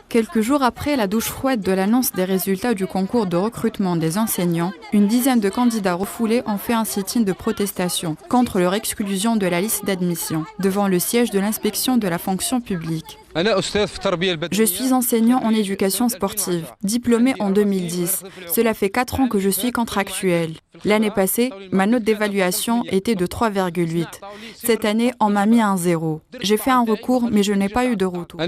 Quelques jours après la douche froide de l'annonce des résultats du concours de recrutement des enseignants, une dizaine de candidats refoulés ont fait un sit-in de protestation contre leur exclusion de la liste d'admission devant le siège de l'inspection de la fonction publique. Je suis enseignant en éducation sportive, diplômé en 2010. Cela fait 4 ans que je suis contractuel. L'année passée, ma note d'évaluation était de 3,8. Cette année, on m'a mis un 0. J'ai fait un recours, mais je n'ai pas eu de retour.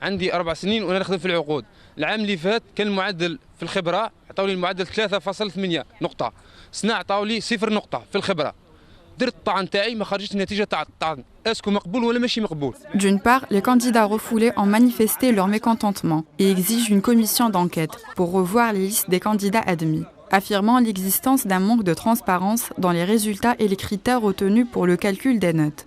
عندي 4 سنين وانا نخدم في العقود. العام اللي فات كان المعدل في الخبره عطاو لي المعدل 3.8 نقطه. السنه عطاو لي 0 نقطه في الخبره. درت الطعن تاعي ما خرجتش النتيجه تاع الطعن. اسكو مقبول ولا ماشي مقبول؟ D'une part, les candidats refoulés ont manifesté leur mécontentement et exigent une commission d'enquête pour revoir les listes des candidats admis, affirmant l'existence d'un manque de transparence dans les résultats et les critères retenus pour le calcul des notes.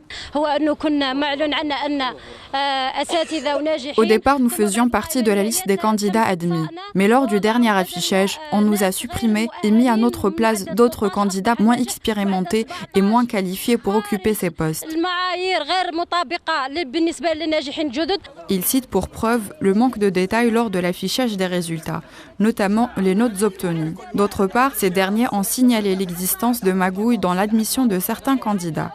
Au départ, nous faisions partie de la liste des candidats admis, mais lors du dernier affichage, on nous a supprimés et mis à notre place d'autres candidats moins expérimentés et moins qualifiés pour occuper ces postes. Il cite pour preuve le manque de détails lors de l'affichage des résultats, notamment les notes obtenues. D'autre part, ces derniers ont signalé l'existence de magouilles dans l'admission de certains candidats.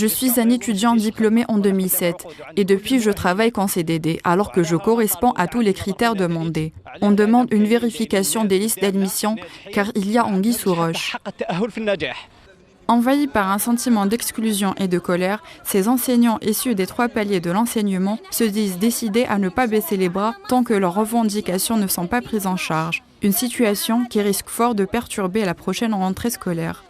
Je suis un étudiant diplômé en 2007 et depuis je travaille qu'en CDD alors que je corresponds à tous les critères demandés. On demande une vérification des listes d'admission car il y a anguille sous roche. Envahis par un sentiment d'exclusion et de colère, ces enseignants issus des 3 paliers de l'enseignement se disent décidés à ne pas baisser les bras tant que leurs revendications ne sont pas prises en charge. Une situation qui risque fort de perturber la prochaine rentrée scolaire.